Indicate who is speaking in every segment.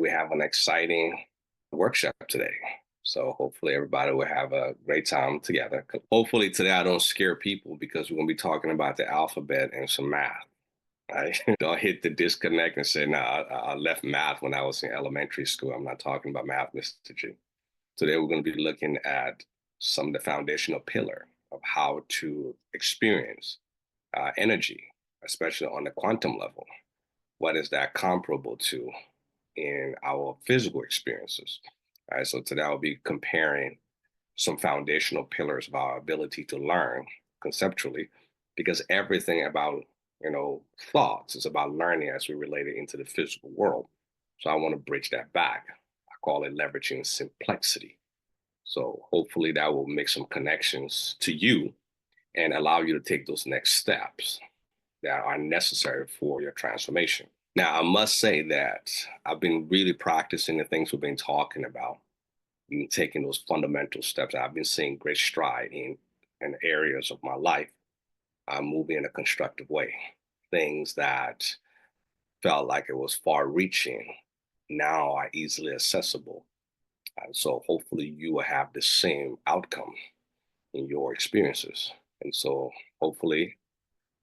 Speaker 1: we have an exciting workshop today. So hopefully everybody will have a great time together. Hopefully today I don't scare people because we're going to be talking about the alphabet and some math. Right? Don't hit the disconnect and say, no, I left math when I was in elementary school. I'm not talking about math, Mr. G. Today we're going to be looking at some of the foundational pillar of how to experience energy, especially on the quantum level. What is that comparable to in our physical experiences? All right, so today I'll be comparing some foundational pillars of our ability to learn conceptually, because everything about thoughts is about learning as we relate it into the physical world. So I want to bridge that back. I call it leveraging simplicity. So hopefully that will make some connections to you and allow you to take those next steps that are necessary for your transformation. Now, I must say that I've been really practicing the things we've been talking about, taking those fundamental steps. I've been seeing great stride in areas of my life. I'm moving in a constructive way. Things that felt like it was far reaching now are easily accessible. So hopefully you will have the same outcome in your experiences. And so hopefully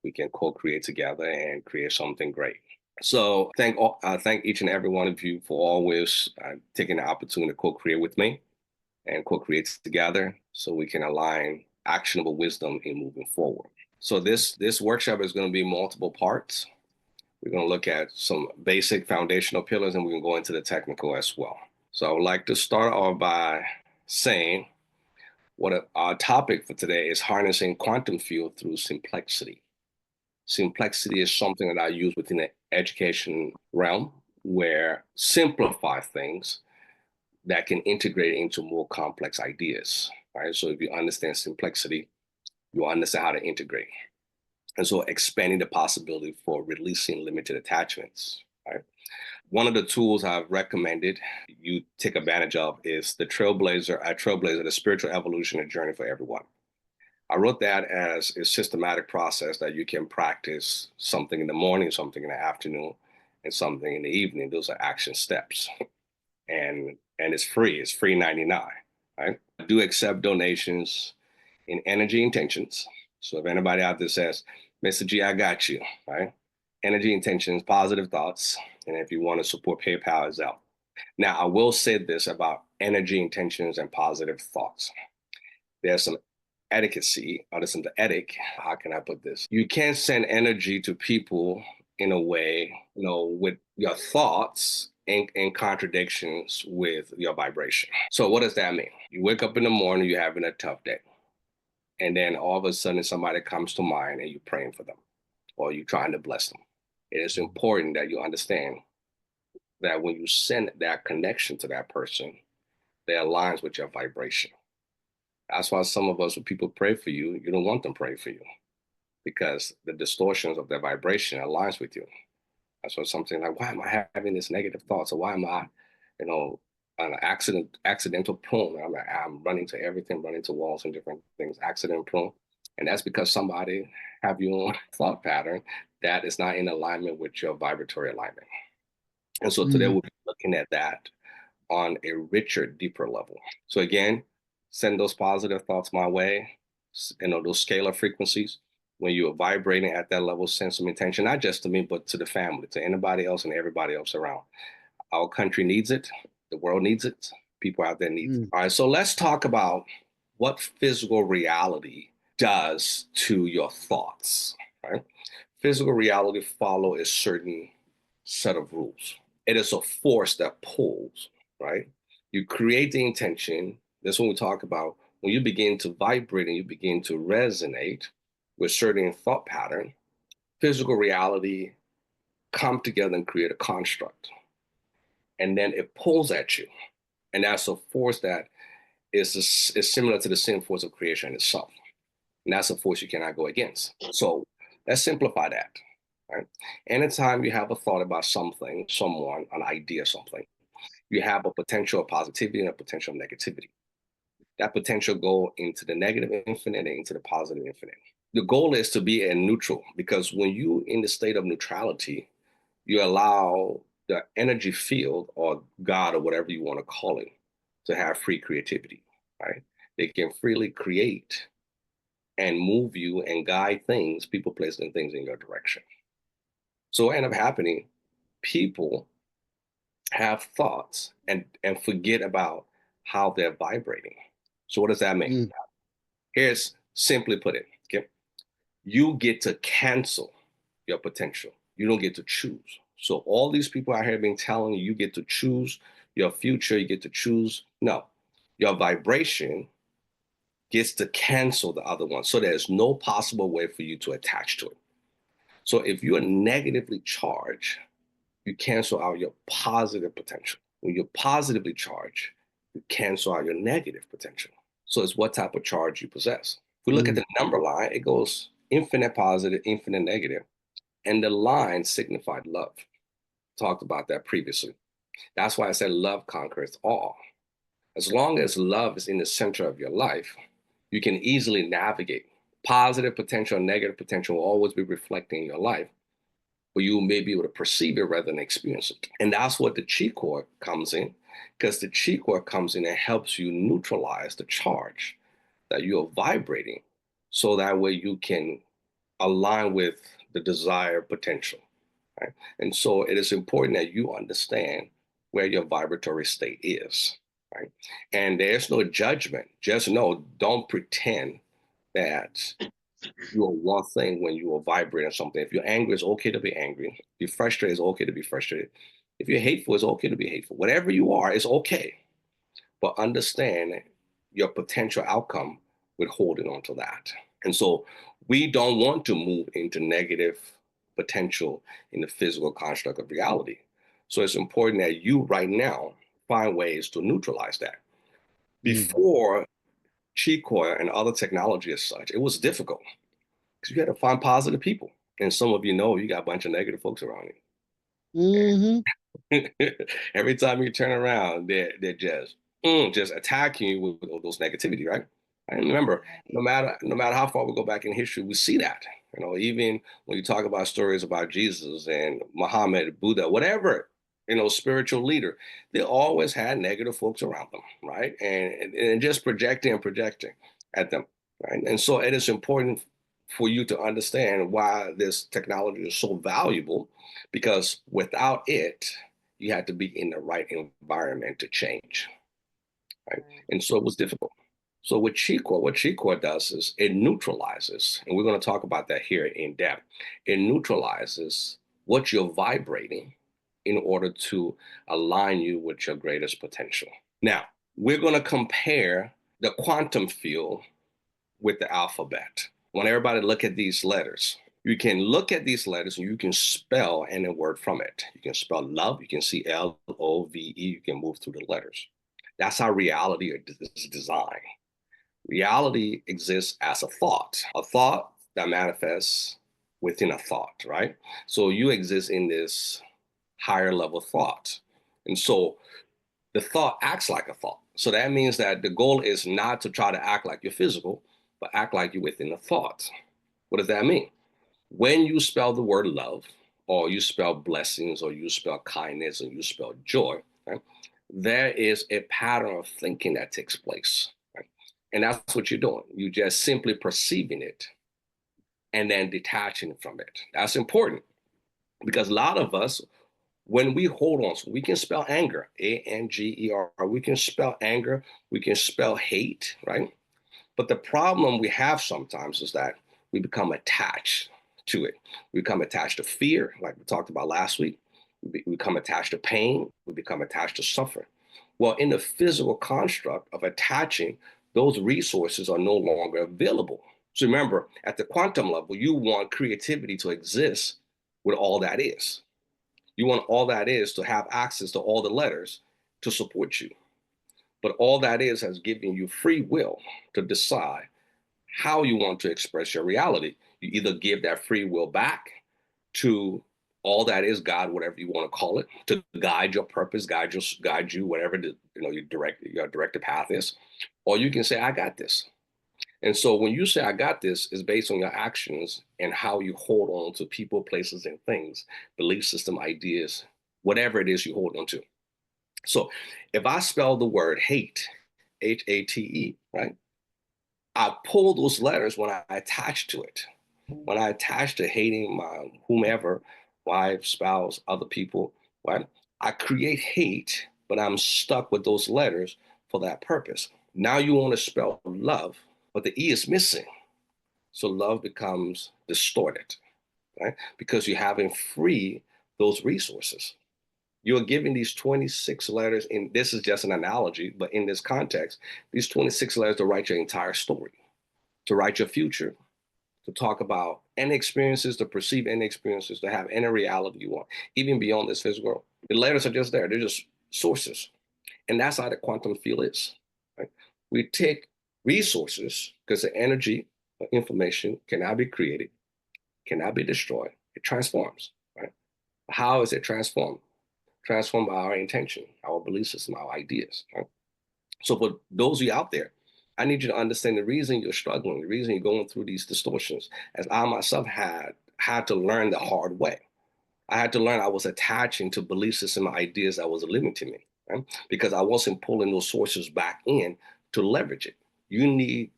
Speaker 1: we can co-create together and create something great. So thank each and every one of you for always taking the opportunity to co-create with me and co-create together so we can align actionable wisdom in moving forward. So this workshop is going to be multiple parts. We're going to look at some basic foundational pillars and we can go into the technical as well. So I would like to start off by saying what our topic for today is harnessing quantum field through simplicity. Simplicity is something that I use within the education realm where simplify things that can integrate into more complex ideas, right? So if you understand simplicity, you understand how to integrate. And so expanding the possibility for releasing limited attachments, right? One of the tools I've recommended you take advantage of is the Trailblazer, the spiritual evolution and journey for everyone. I wrote that as a systematic process that you can practice something in the morning, something in the afternoon, and something in the evening. Those are action steps. And it's free. It's free 99, right? I do accept donations in energy intentions. So if anybody out there says, Mr. G, I got you, right? Energy intentions, positive thoughts. And if you want to support, PayPal is out. Now, I will say this about energy intentions and positive thoughts. There's some etiquette, or there's some ethic. How can I put this? You can't send energy to people in a way, with your thoughts in contradictions with your vibration. So what does that mean? You wake up in the morning, you're having a tough day. And then all of a sudden somebody comes to mind and you're praying for them or you're trying to bless them. It is important that you understand that when you send that connection to that person, that aligns with your vibration. That's why some of us, when people pray for you, you don't want them praying for you because the distortions of their vibration aligns with you. That's why something like, why am I having this negative thoughts? Or why am I, an accidental prone? I'm running to everything, running to walls and different things, accident prone. And that's because somebody have your thought pattern that is not in alignment with your vibratory alignment. And so today we'll be looking at that on a richer, deeper level. So again, send those positive thoughts my way, those scalar frequencies. When you are vibrating at that level, send some intention, not just to me, but to the family, to anybody else and everybody else around. Our country needs it. The world needs it. People out there need it. All right, so let's talk about what physical reality does to your thoughts, right? Physical reality follow a certain set of rules. It is a force that pulls, right? You create the intention. That's when we talk about when you begin to vibrate and you begin to resonate with certain thought pattern, physical reality come together and create a construct. And then it pulls at you. And that's a force that is similar to the same force of creation itself. And that's a force you cannot go against. So let's simplify that. Right? Anytime you have a thought about something, someone, an idea, something, you have a potential of positivity and a potential of negativity. That potential go into the negative infinite and into the positive infinite. The goal is to be a neutral because when you in the state of neutrality, you allow the energy field or God or whatever you want to call it to have free creativity, right? They can freely create and move you and guide things, people, places, and things in your direction. So what end up happening, people have thoughts and forget about how they're vibrating. So what does that mean?
Speaker 2: Mm.
Speaker 1: Here's simply put it. Okay. You get to cancel your potential. You don't get to choose. So all these people out here been telling you you get to choose your future, you get to choose. No, your vibration gets to cancel the other one. So there's no possible way for you to attach to it. So if you are negatively charged, you cancel out your positive potential. When you're positively charged, you cancel out your negative potential. So it's what type of charge you possess. If we look at
Speaker 2: Mm.
Speaker 1: the number line, it goes infinite positive, infinite negative, and the line signified love. Talked about that previously. That's why I said love conquers all. As long as love is in the center of your life, you can easily navigate. Positive potential and negative potential will always be reflecting in your life, but you may be able to perceive it rather than experience it. And that's what the Qi Coil comes in, because the Qi Coil comes in and helps you neutralize the charge that you are vibrating, so that way you can align with the desired potential. Right? And so it is important that you understand where your vibratory state is. Right? And there's no judgment. Just know, don't pretend that you're one thing when you are vibrating something. If you're angry, it's okay to be angry. If you're frustrated, it's okay to be frustrated. If you're hateful, it's okay to be hateful. Whatever you are, it's okay. But understand your potential outcome with holding on to that. And so we don't want to move into negative potential in the physical construct of reality. So it's important that you right now find ways to neutralize that.
Speaker 2: Mm.
Speaker 1: Before Qi Coil and other technology as such, it was difficult because you had to find positive people. And some of you know you got a bunch of negative folks around
Speaker 2: Hmm.
Speaker 1: you. Every time you turn around, they're just attacking you with all those negativity, right? And remember, no matter how far we go back in history, we see that. Even when you talk about stories about Jesus and Muhammad, Buddha, whatever, spiritual leader, they always had negative folks around them, right? And just projecting and projecting at them, right? And so it is important for you to understand why this technology is so valuable, because without it, you had to be in the right environment to change, right? And so it was difficult. So with Qi Coil, what Qi Coil does is it neutralizes, and we're going to talk about that here in depth. It neutralizes what you're vibrating in order to align you with your greatest potential. Now, we're going to compare the quantum field with the alphabet. I want everybody to look at these letters. You can look at these letters and you can spell any word from it. You can spell love, you can see LOVE, you can move through the letters. That's how reality is designed. Reality exists as a thought that manifests within a thought, right? So you exist in this higher level thought. And so the thought acts like a thought. So that means that the goal is not to try to act like you're physical, but act like you're within the thought. What does that mean? When you spell the word love, or you spell blessings, or you spell kindness, or you spell joy, right, there is a pattern of thinking that takes place. Right? And that's what you're doing. You're just simply perceiving it and then detaching from it. That's important because a lot of us, when we hold on, so we can spell anger, Anger, we can spell anger, we can spell hate, right? But the problem we have sometimes is that we become attached to it. We become attached to fear, like we talked about last week. We become attached to pain. We become attached to suffering. Well, in the physical construct of attaching, those resources are no longer available. So remember, at the quantum level, you want creativity to exist with all that is. You want all that is to have access to all the letters to support you. But all that is has given you free will to decide how you want to express your reality. You either give that free will back to all that is God, whatever you want to call it, to guide your purpose, guide you, whatever your directed path is, or you can say, I got this. And so when you say I got this, is based on your actions and how you hold on to people, places, and things, belief system, ideas, whatever it is you hold on to. So if I spell the word hate, Hate, right? I pull those letters when I attach to it. When I attach to hating my whomever, wife, spouse, other people, right? I create hate, but I'm stuck with those letters for that purpose. Now you want to spell love, but the E is missing. So love becomes distorted, right? Because you haven't free those resources. You're giving these 26 letters, and this is just an analogy, but in this context, these 26 letters to write your entire story, to write your future, to talk about any experiences, to perceive any experiences, to have any reality you want, even beyond this physical world. The letters are just there. They're just sources. And that's how the quantum field is. Right? We take resources because the energy of information cannot be created, cannot be destroyed. It transforms. Right? How is it transformed? Transformed by our intention, our belief system, our ideas. Right? So for those of you out there, I need you to understand the reason you're struggling, the reason you're going through these distortions, as I myself had to learn the hard way. I had to learn I was attaching to belief system ideas that was limiting me, right? Because I wasn't pulling those sources back in to leverage it. You need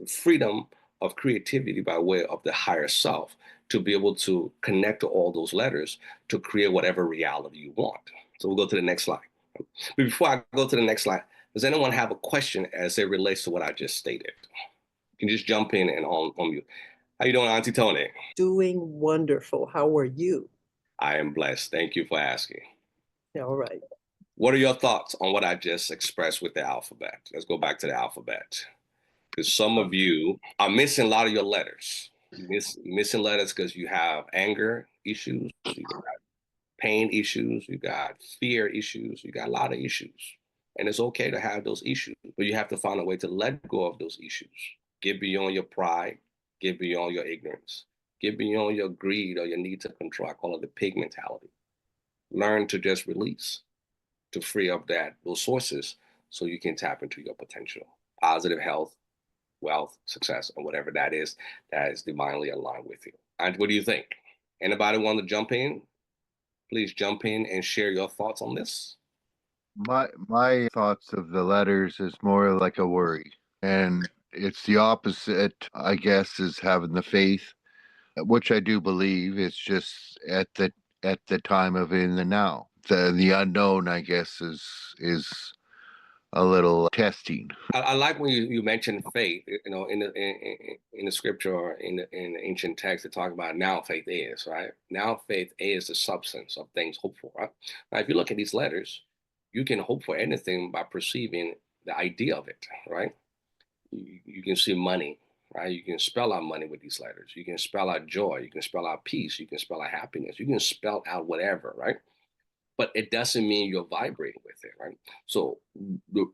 Speaker 1: freedom of creativity by way of the higher self to be able to connect to all those letters to create whatever reality you want. So we'll go to the next slide. But before I go to the next slide, does anyone have a question as it relates to what I just stated? You can just jump in and on mute. How you doing, Auntie Tony?
Speaker 3: Doing wonderful. How are you?
Speaker 1: I am blessed. Thank you for asking.
Speaker 3: All right.
Speaker 1: What are your thoughts on what I just expressed with the alphabet? Let's go back to the alphabet. Because some of you are missing a lot of your letters. Missing letters because you have anger issues, you got pain issues, you got fear issues, you got a lot of issues. And it's okay to have those issues, but you have to find a way to let go of those issues. Get beyond your pride, get beyond your ignorance, get beyond your greed or your need to control. I call it the pig mentality. Learn to just release, to free up those sources so you can tap into your potential. Positive health, wealth, success, or whatever that is divinely aligned with you. And what do you think? Anybody want to jump in? Please jump in and share your thoughts on this.
Speaker 2: My thoughts of the letters is more like a worry. And it's the opposite, I guess, is having the faith, which I do believe. It's just at the time of in the now. The unknown, I guess, is a little testing.
Speaker 1: I like when you mentioned faith. You know, in the scripture or in the ancient text, they talk about now faith is, right. Now faith is the substance of things hoped for. Right. Now, if you look at these letters, you can hope for anything by perceiving the idea of it. Right. You can see money. Right. You can spell out money with these letters. You can spell out joy. You can spell out peace. You can spell out happiness. You can spell out whatever. Right. But it doesn't mean you're vibrating with it, right? So the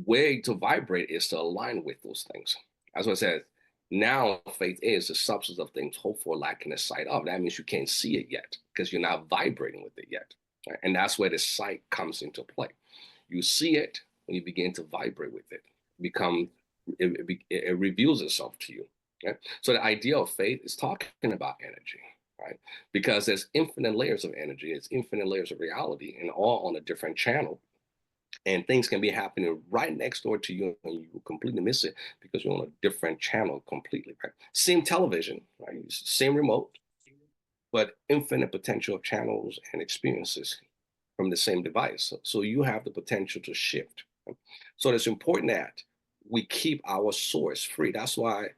Speaker 1: way to vibrate is to align with those things. As I said, now faith is the substance of things hoped for, lacking the sight of. That means you can't see it yet because you're not vibrating with it yet. Right? And that's where the sight comes into play. You see it when you begin to vibrate with it. It reveals itself to you. Right? So the idea of faith is talking about energy. Right? Because there's infinite layers of energy, it's infinite layers of reality, and all on a different channel. And things can be happening right next door to you, and you completely miss it because you're on a different channel completely. Right? Same television, right? Same remote, but infinite potential of channels and experiences from the same device. So you have the potential to shift. Right? So it's important that we keep our source free. That's why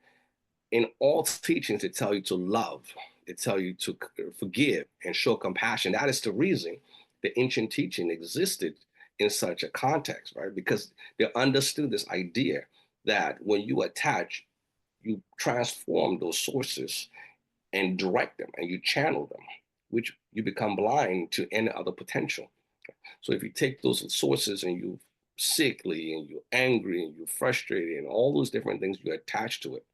Speaker 1: in all teachings, they tell you to love, they tell you to forgive and show compassion. That is the reason the ancient teaching existed in such a context, right? Because they understood this idea that when you attach, you transform those sources and direct them and you channel them, which you become blind to any other potential. So if you take those sources and you sickly and you're angry and you're frustrated and all those different things you attach to it,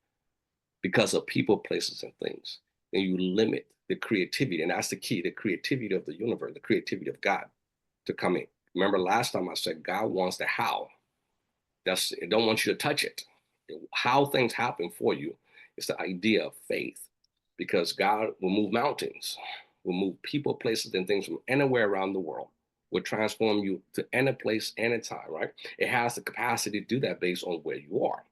Speaker 1: because of people, places, and things. And you limit the creativity, and that's the key, the creativity of the universe, the creativity of God to come in. Remember last time I said God wants the how. It don't want you to touch it. How things happen for you is the idea of faith, because God will move mountains, will move people, places, and things from anywhere around the world, will transform you to any place, anytime, right? It has the capacity to do that based on where you are.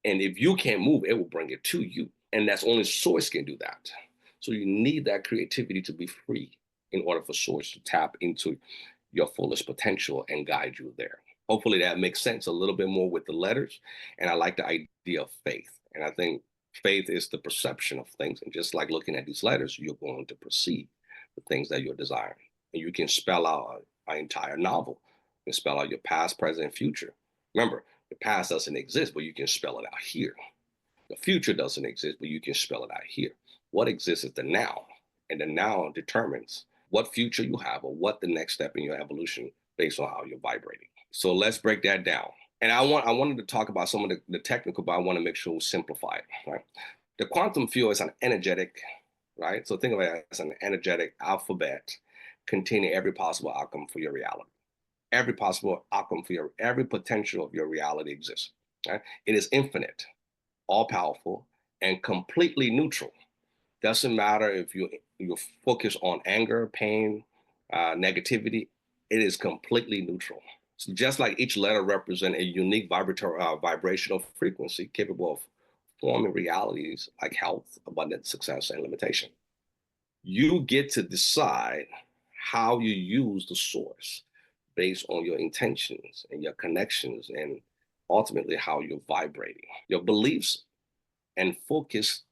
Speaker 1: And if you can't move, it will bring it to you. And that's only source can do that. So you need that creativity to be free in order for source to tap into your fullest potential and guide you there. Hopefully that makes sense a little bit more with the letters. And I like the idea of faith. And I think faith is the perception of things. And just like looking at these letters, you're going to perceive the things that you're desiring. And you can spell out an entire novel. You can spell out your past, present, and future. Remember, the past doesn't exist, but you can spell it out here. The future doesn't exist, but you can spell it out here. What exists is the now. And the now determines what future you have or what the next step in your evolution based on how you're vibrating. So let's break that down. And I wanted to talk about some of the technical, but I want to make sure we simplify it, right? The quantum field is an energetic, right? So think of it as an energetic alphabet containing every possible outcome for your reality. Every possible outcome for every potential of your reality exists, right? It is infinite, all powerful, and completely neutral. Doesn't matter if you focus on anger, pain, negativity. It is completely neutral. So just like each letter represents a unique vibrational frequency capable of forming realities like health, abundance, success, and limitation. You get to decide how you use the source based on your intentions and your connections and ultimately how you're vibrating. Your beliefs and focus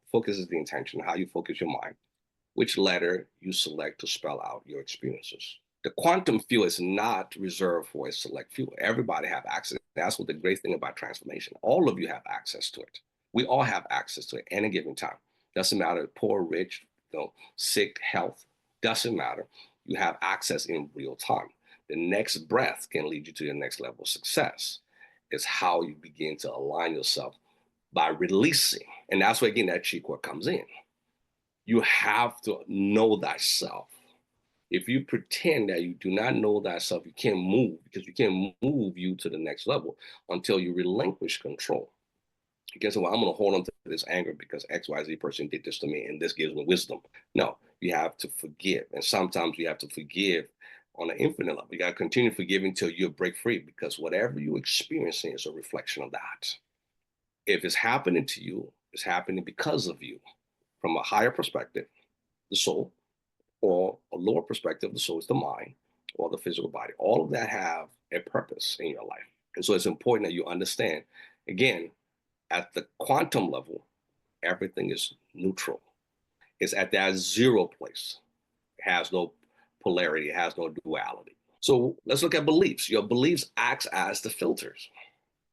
Speaker 1: focus is the intention, how you focus your mind, which letter you select to spell out your experiences. The quantum field is not reserved for a select few. Everybody have access. That's what the great thing about transformation. All of you have access to it. We all have access to it at any given time. Doesn't matter, poor, rich, sick, health, doesn't matter. You have access in real time. The next breath can lead you to your next level of success. It's how you begin to align yourself by releasing. And that's where, again, that Qi Coil comes in. You have to know thyself. If you pretend that you do not know thyself, you can't move, because you can't move you to the next level until you relinquish control. You can say, well, I'm going to hold on to this anger because XYZ person did this to me and this gives me wisdom. No, you have to forgive. And sometimes you have to forgive on an infinite level. You got to continue forgiving until you break free, because whatever you're experiencing is a reflection of that. If it's happening to you, it's happening because of you. From a higher perspective, the soul, or a lower perspective, the soul is the mind or the physical body. All of that have a purpose in your life. And so it's important that you understand, again, at the quantum level, everything is neutral. It's at that zero place. It has no polarity. It has no duality. So let's look at beliefs. Your beliefs act as the filters.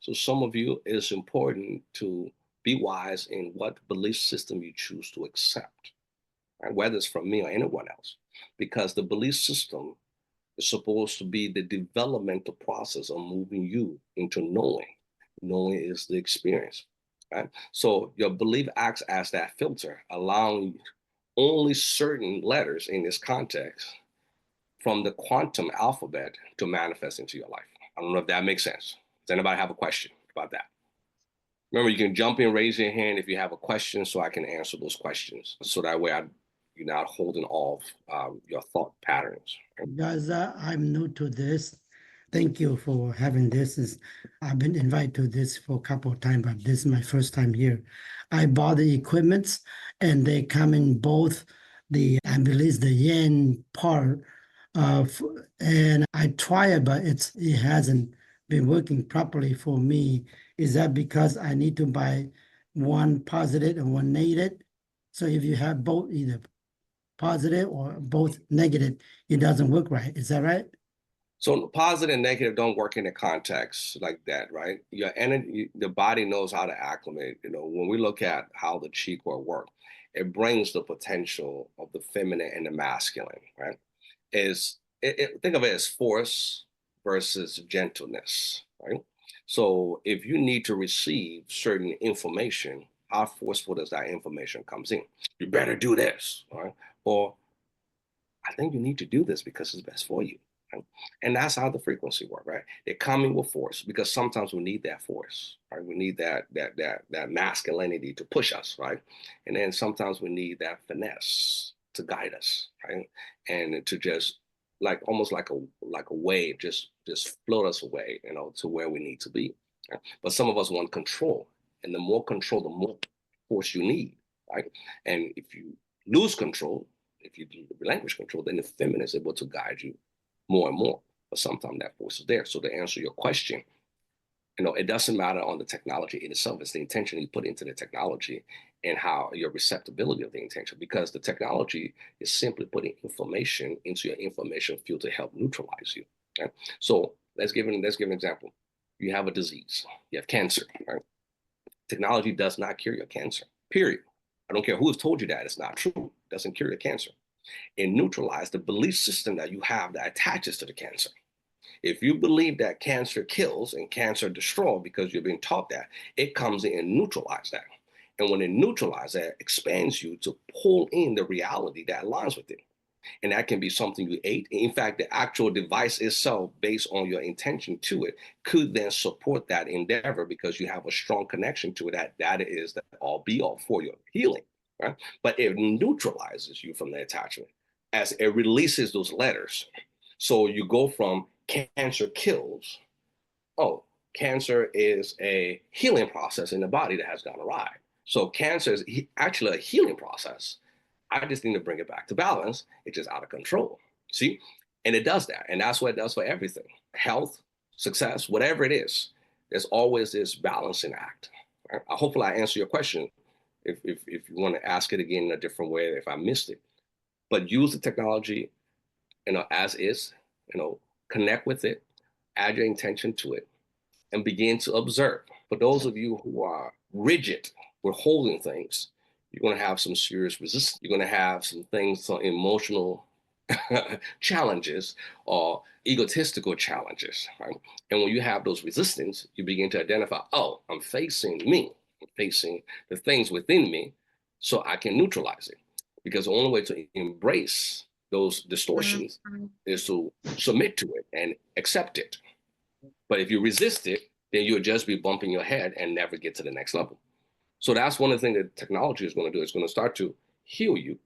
Speaker 1: So some of you, it's important to be wise in what belief system you choose to accept, and whether it's from me or anyone else, because the belief system is supposed to be the developmental process of moving you into knowing. Knowing is the experience, right? So your belief acts as that filter, allowing only certain letters in this context from the quantum alphabet to manifest into your life. I don't know if that makes sense. Does anybody have a question about that? Remember, you can jump in, raise your hand if you have a question so I can answer those questions. So that way you're not holding off your thought patterns.
Speaker 4: Guys, I'm new to this. Thank you for having this. I've been invited to this for a couple of times, but this is my first time here. I bought the equipments and they come in both I believe the yen part and I try it, but it hasn't been working properly for me. Is that because I need to buy one positive and one negative? So if you have both, either positive or both negative, it doesn't work right. Is that right?
Speaker 1: So positive and negative don't work in a context like that, right? Your energy, the body knows how to acclimate. When we look at how the Qi Coil work, it brings the potential of the feminine and the masculine, right? Think of it as force versus gentleness, right? So if you need to receive certain information, how forceful does that information comes in? You better do this, right? Or I think you need to do this because it's best for you. Right? And that's how the frequency works, right? They're coming with force because sometimes we need that force, right? We need that masculinity to push us, right? And then sometimes we need that finesse to guide us, right? And to just almost like a wave, just float us away, to where we need to be. Right? But some of us want control, and the more control, the more force you need, right? And if you lose control, if you relinquish control, then the feminine is able to guide you more and more. But sometimes that force is there. So to answer your question, it doesn't matter on the technology in itself. It's the intention you put into the technology and how your receptibility of the intention, because the technology is simply putting information into your information field to help neutralize you. Okay? So let's give an example. You have a disease, you have cancer, right? Technology does not cure your cancer, period. I don't care who has told you that. It's not true. It doesn't cure your cancer. It neutralizes the belief system that you have that attaches to the cancer. If you believe that cancer kills and cancer destroys because you've been taught that, it comes in and neutralizes that. And when it neutralizes that, it expands you to pull in the reality that aligns with it. And that can be something you ate. In fact, the actual device itself, based on your intention to it, could then support that endeavor because you have a strong connection to it. That is the all be all for your healing, right? But it neutralizes you from the attachment as it releases those letters. So you go from cancer kills, oh, cancer is a healing process in the body that has gone awry. So cancer is actually a healing process. I just need to bring it back to balance. It's just out of control. See? And it does that. And that's what it does for everything. Health, success, whatever it is, there's always this balancing act. Right? Hopefully I answer your question. If you want to ask it again in a different way, if I missed it. But use the technology, as is, connect with it, add your intention to it, and begin to observe. For those of you who are rigid with holding things, you're going to have some serious resistance. You're going to have some things, some emotional challenges or egotistical challenges, right? And when you have those resistance, you begin to identify, oh, I'm facing me. I'm facing the things within me so I can neutralize it. Because the only way to embrace those distortions is to submit to it and accept it. But if you resist it, then you'll just be bumping your head and never get to the next level. So that's one of the things that technology is going to do. It's going to start to heal you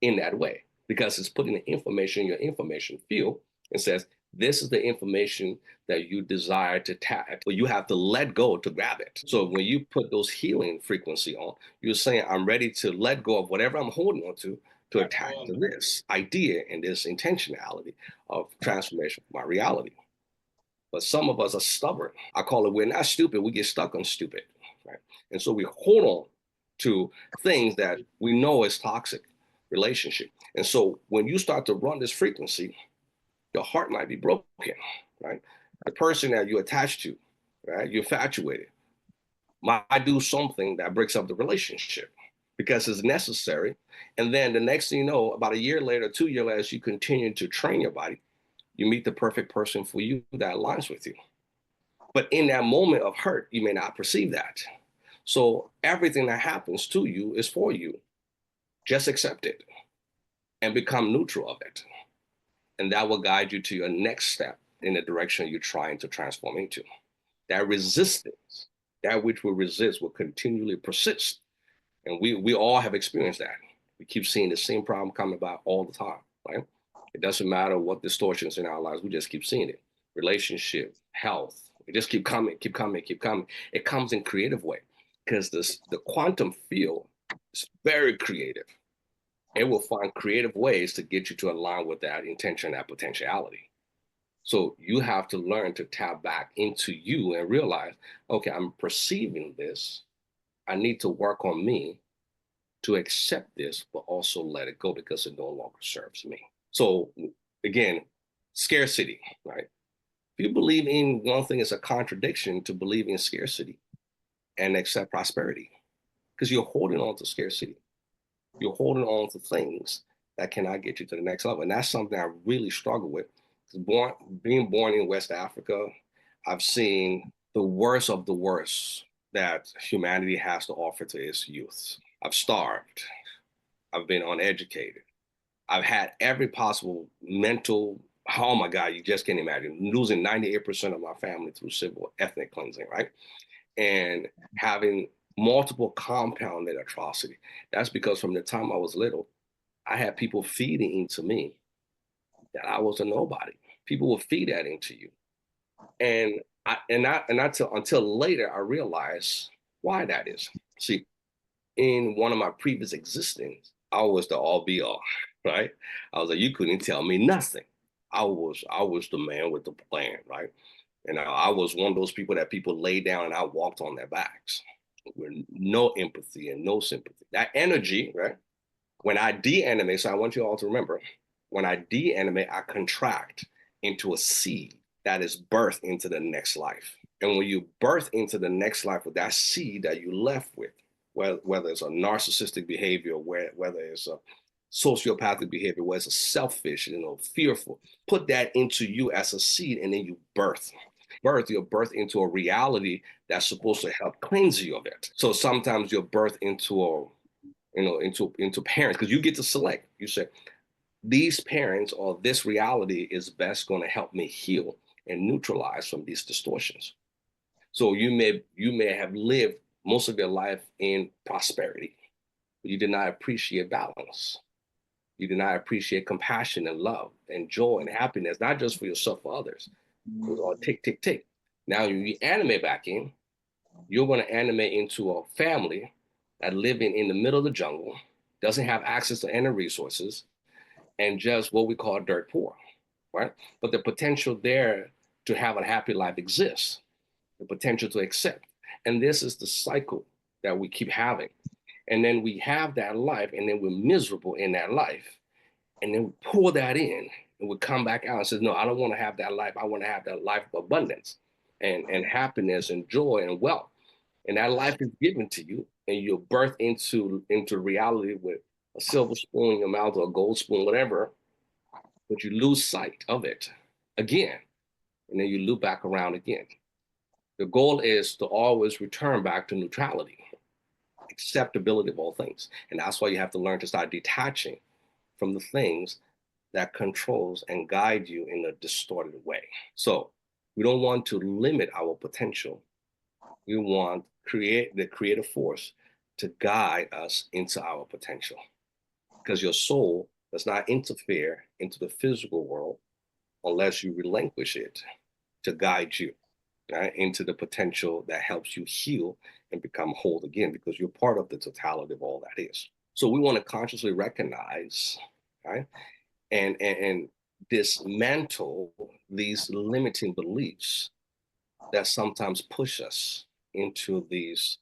Speaker 1: in that way because it's putting the information in your information field and says, this is the information that you desire to tap, but you have to let go to grab it. So when you put those healing frequency on, you're saying, I'm ready to let go of whatever I'm holding on to attach to this idea and this intentionality of transformation of my reality. But some of us are stubborn. I call it, we're not stupid, we get stuck on stupid, right? And so we hold on to things that we know is toxic relationship. And so when you start to run this frequency, your heart might be broken, right? The person that you attach to, right, you're infatuated, might do something that breaks up the relationship because it's necessary. And then the next thing you know, about a year later, 2 years later, as you continue to train your body, you meet the perfect person for you that aligns with you. But in that moment of hurt, you may not perceive that. So everything that happens to you is for you. Just accept it and become neutral of it. And that will guide you to your next step in the direction you're trying to transform into. That resistance, that which will resist, will continually persist. And we all have experienced that. We keep seeing the same problem come about all the time, right? It doesn't matter what distortions in our lives, we just keep seeing it. Relationship, health, it just keep coming, keep coming, keep coming. It comes in creative way because the quantum field is very creative. It will find creative ways to get you to align with that intention, that potentiality. So you have to learn to tap back into you and realize, okay, I'm perceiving this. I need to work on me to accept this, but also let it go because it no longer serves me. So again, scarcity, right? If you believe in one thing, it's a contradiction to believe in scarcity and accept prosperity because you're holding on to scarcity. You're holding on to things that cannot get you to the next level. And that's something I really struggle with. Being born in West Africa, I've seen the worst of the worst that humanity has to offer to its youth. I've starved. I've been uneducated. I've had every possible mental Oh my God, you just can't imagine losing 98% of my family through civil ethnic cleansing, right? And having multiple compounded atrocity. That's because from the time I was little, I had people feeding into me that I was a nobody. People will feed that into you. And not until later I realized why that is. See, in one of my previous existence, I was the all be all, right? I was like, you couldn't tell me nothing. I was the man with the plan, right? And I was one of those people that people lay down and I walked on their backs with no empathy and no sympathy. That energy, right? When I de-animate, so I want you all to remember, when I de-animate, I contract into a seed that is birthed into the next life. And when you birth into the next life with that seed that you left with, whether it's a narcissistic behavior, whether it's a sociopathic behavior, whether it's a selfish, fearful, put that into you as a seed, and then you you're birthed into a reality that's supposed to help cleanse you of it. So sometimes you're birthed into into parents, because you get to select. You say, these parents or this reality is best going to help me heal and neutralize from these distortions. So you may have lived most of your life in prosperity, but you did not appreciate balance. You did not appreciate compassion and love and joy and happiness, not just for yourself, for others. It was all tick, tick, tick. Now you animate back in, you're going to animate into a family that living in the middle of the jungle, doesn't have access to any resources, and just what we call dirt poor, right? But the potential there to have a happy life exists, the potential to accept. And this is the cycle that we keep having. And then we have that life, and then we're miserable in that life. And then we pour that in, and we come back out and say, no, I don't want to have that life. I want to have that life of abundance and happiness and joy and wealth. And that life is given to you, and you're birthed into reality with a silver spoon in your mouth or a gold spoon, whatever, but you lose sight of it again, and then you loop back around again. The goal is to always return back to neutrality, acceptability of all things. And that's why you have to learn to start detaching from the things that controls and guide you in a distorted way. So we don't want to limit our potential. We want the creative force to guide us into our potential, because your soul does not interfere into the physical world unless you relinquish it to guide you, right, into the potential that helps you heal and become whole again, because you're part of the totality of all that is. So we want to consciously recognize, right, and dismantle these limiting beliefs that sometimes push us into these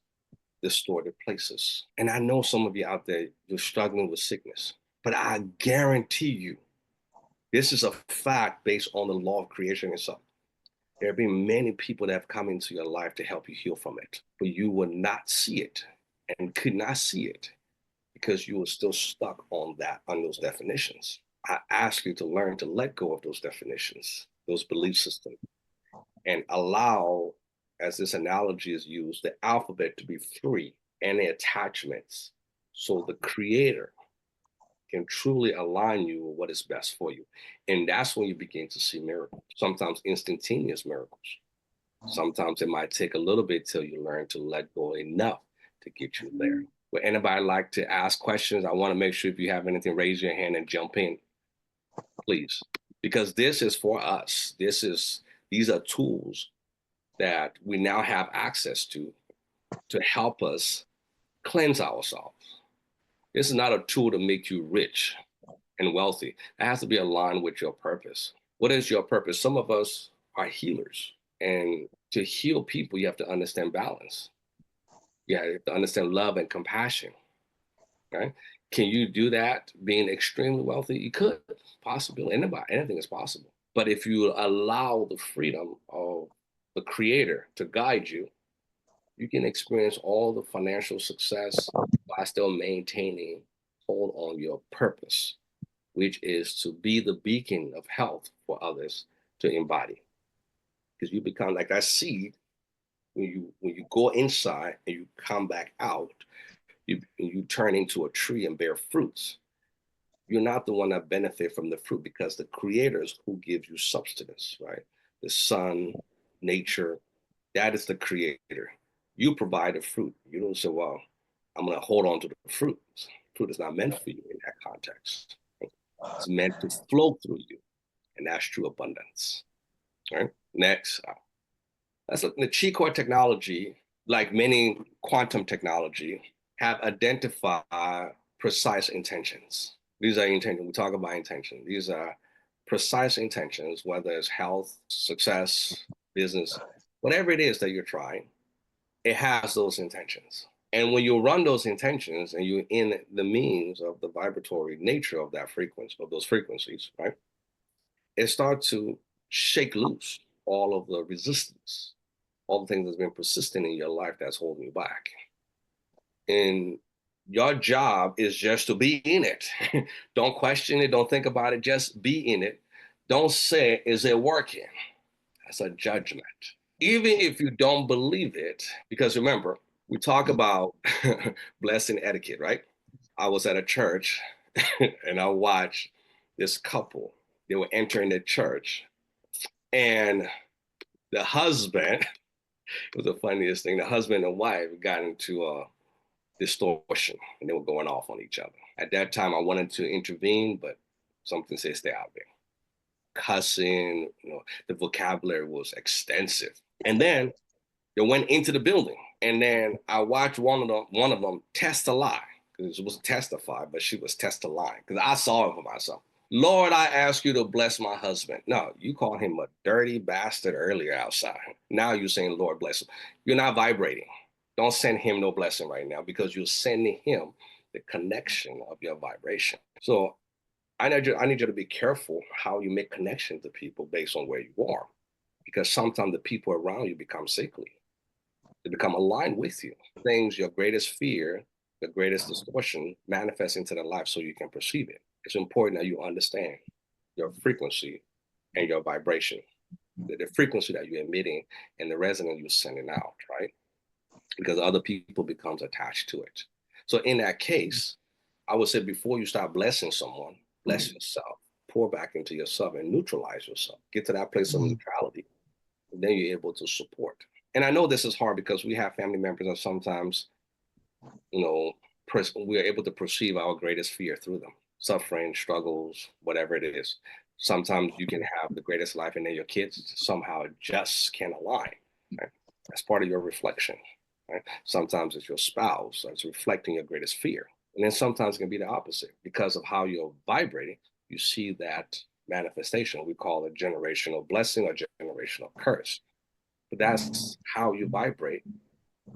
Speaker 1: distorted places. And I know some of you out there, you're struggling with sickness, but I guarantee you, this is a fact based on the law of creation itself. There have been many people that have come into your life to help you heal from it, but you will not see it and could not see it because you were still stuck on those definitions. I ask you to learn to let go of those definitions, those belief systems, and allow, as this analogy is used, the alphabet to be free, any attachments, so the creator can truly align you with what is best for you. And that's when you begin to see miracles, sometimes instantaneous miracles. Sometimes it might take a little bit till you learn to let go enough to get you there. Would anybody like to ask questions? I want to make sure if you have anything, raise your hand and jump in, please. Because this is for us. These are tools that we now have access to help us cleanse ourselves. This is not a tool to make you rich and wealthy. It has to be aligned with your purpose. What is your purpose? Some of us are healers. And to heal people, you have to understand balance. You have to understand love and compassion. Right? Can you do that being extremely wealthy? You could, possibly. Anything is possible. But if you allow the freedom of the creator to guide you, you can experience all the financial success while still maintaining hold on your purpose, which is to be the beacon of health for others to embody. Because you become like that seed when you go inside and you come back out, you turn into a tree and bear fruits. you're not the one that benefit from the fruit, because the creator is who gives you substance, right? The sun, nature, that is the creator. You provide the fruit. You don't say, well, I'm going to hold on to the fruit. Fruit is not meant for you in that context. It's meant to flow through you. And that's true abundance. Right? Next, let's look at the Qi Coil technology, like many quantum technology, have identified precise intentions. These are intentions. We talk about intention. These are precise intentions, whether it's health, success, business, whatever it is that you're trying, it has those intentions. And when you run those intentions and you're in the means of the vibratory nature of that frequency, of those frequencies, right? It starts to shake loose all of the resistance, all the things that's been persistent in your life that's holding you back. And your job is just to be in it. Don't question it. Don't think about it. Just be in it. Don't say, is it working? That's a judgment. Even if you don't believe it, because remember, we talk about blessing etiquette, right? I was at a church and I watched this couple. They were entering the church, and the husband, it was the funniest thing, the husband and wife got into a distortion and they were going off on each other. At that time, I wanted to intervene, but something said stay out there. Cussing, the vocabulary was extensive. And then they went into the building, and then I watched one of them test a lie, because it was testify, but she was test a lie, because I saw it for myself. Lord, I ask you to bless my husband. No, you called him a dirty bastard earlier outside. Now you're saying, Lord, bless him. You're not vibrating. Don't send him no blessing right now, because you're sending him the connection of your vibration. So I need you to be careful how you make connections to people based on where you are, because sometimes the people around you become sickly. They become aligned with you. Things, your greatest fear, the greatest distortion manifests into their life so you can perceive it. It's important that you understand your frequency and your vibration, the frequency that you're emitting and the resonance you're sending out, right? Because other people becomes attached to it. So in that case, I would say before you start blessing someone, bless yourself, pour back into yourself and neutralize yourself. Get to that place of neutrality. And then you're able to support. And I know this is hard because we have family members and sometimes, we're able to perceive our greatest fear through them. Suffering, struggles, whatever it is. Sometimes you can have the greatest life and then your kids somehow just can't align. Right? That's part of your reflection. Right? Sometimes it's your spouse that's reflecting your greatest fear. And then sometimes it can be the opposite. Because of how you're vibrating, you see that manifestation. We call it generational blessing or generational curse. But that's how you vibrate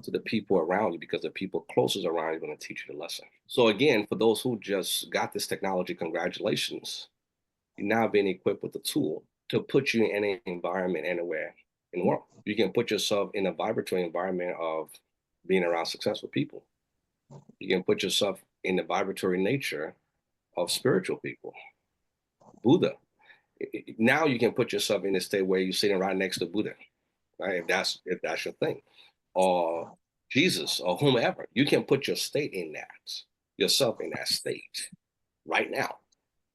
Speaker 1: to the people around you, because the people closest around you are going to teach you the lesson. So again, for those who just got this technology, congratulations. You're now being equipped with the tool to put you in any environment anywhere in the world. You can put yourself in a vibratory environment of being around successful people. You can put yourself in the vibratory nature of spiritual people. Buddha. Now you can put yourself in a state where you're sitting right next to Buddha, right? If that's your thing, or Jesus, or whomever, you can put yourself in that state right now.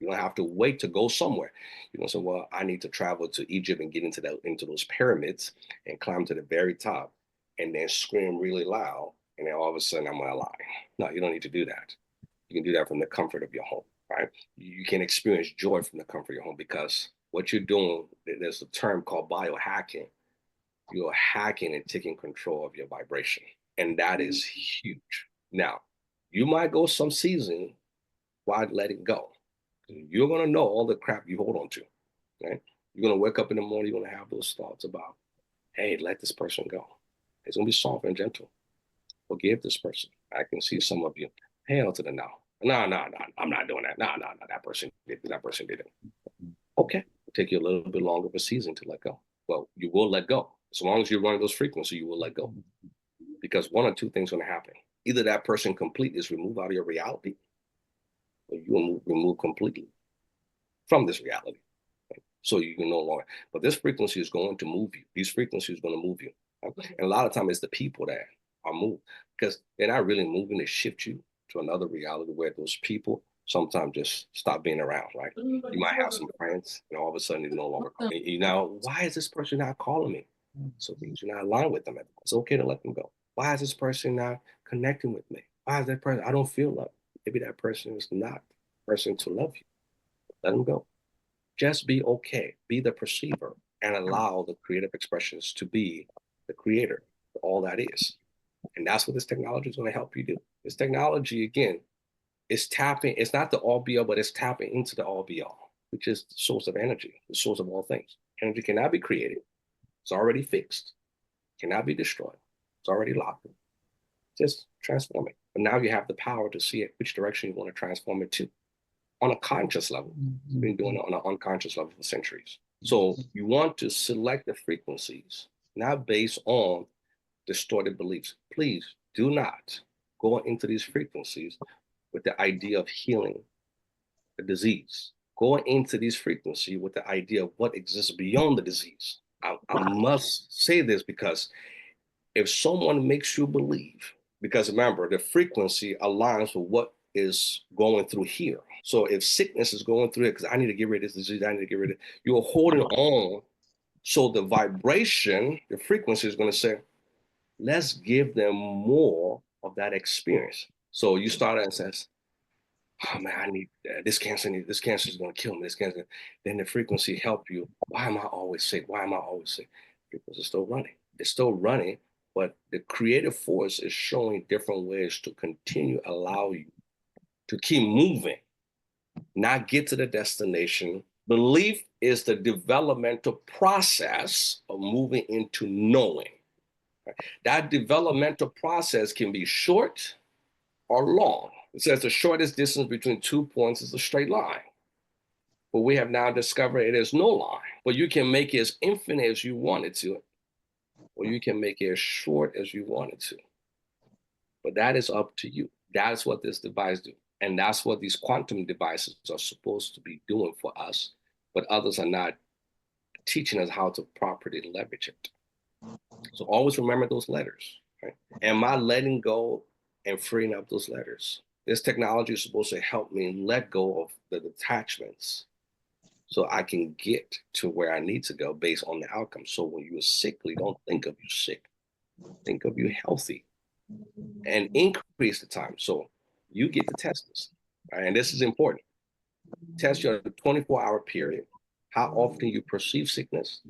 Speaker 1: You don't have to wait to go somewhere. You don't say, well, I need to travel to Egypt and get into those pyramids and climb to the very top and then scream really loud. And then all of a sudden I'm gonna lie. No, you don't need to do that. You can do that from the comfort of your home, right? You can experience joy from the comfort of your home, because what you're doing, there's a term called biohacking. You're hacking and taking control of your vibration. And that is huge. Now, you might go some season while letting go. You're going to know all the crap you hold on to, right? You're going to wake up in the morning, you're going to have those thoughts about, hey, let this person go. It's going to be soft and gentle. Forgive this person. I can see some of you, hell to the no. No, I'm not doing that. No, that person did it. Okay, it'll take you a little bit longer of a season to let go. Well, you will let go. As long as you're running those frequencies, you will let go. Because one or two things are going to happen. Either that person completely is removed out of your reality, or you will remove completely from this reality. Right? So you can no longer, but this frequency is going to move you. These frequencies are going to move you. Right? And a lot of times it's the people that are moved, because they're not really moving to shift you to another reality where those people sometimes just stop being around, right? You might have some friends, and all of a sudden you no longer call. You know, why is this person not calling me? So means you're not aligned with them. It's okay to let them go. Why is this person not connecting with me? Why is that person? I don't feel love. Maybe that person is not the person to love you. Let them go. Just be okay. Be the perceiver and allow the creative expressions to be the creator, all that is. And that's what this technology is going to help you do. This technology, again, is tapping, it's not the all be all, but it's tapping into the all be all, which is the source of energy, the source of all things. Energy cannot be created. It's already fixed. It cannot be destroyed. It's already locked in. Just transform it. But now you have the power to see it, which direction you want to transform it to on a conscious level. We've been doing it on an unconscious level for centuries. So you want to select the frequencies, not based on distorted beliefs. Please do not go into these frequencies with the idea of healing the disease. Go into these frequencies with the idea of what exists beyond the disease. I must say this because if someone makes you believe, because remember, the frequency aligns with what is going through here. So if sickness is going through it, because I need to get rid of this disease, I need to get rid of it, you're holding on. So the vibration, the frequency is going to say, let's give them more of that experience. So you start and says, oh man, I need this cancer is going to kill me. This cancer. Then the frequency help you. Why am I always sick? Why am I always sick? Because it's still running. It's still running, but the creative force is showing different ways to continue allow you to keep moving, not get to the destination. Belief is the developmental process of moving into knowing. That developmental process can be short or long. It says the shortest distance between 2 points is a straight line. But we have now discovered it is no line. But you can make it as infinite as you wanted to, or you can make it as short as you wanted to. But that is up to you. That's what this device do. And that's what these quantum devices are supposed to be doing for us. But others are not teaching us how to properly leverage it. So always remember those letters. Right? Am I letting go and freeing up those letters? This technology is supposed to help me let go of the detachments so I can get to where I need to go based on the outcome. So when you're sickly, don't think of you sick. Think of you healthy and increase the time. So you get to test this. Right? And this is important. Test your 24-hour period, how often you perceive sickness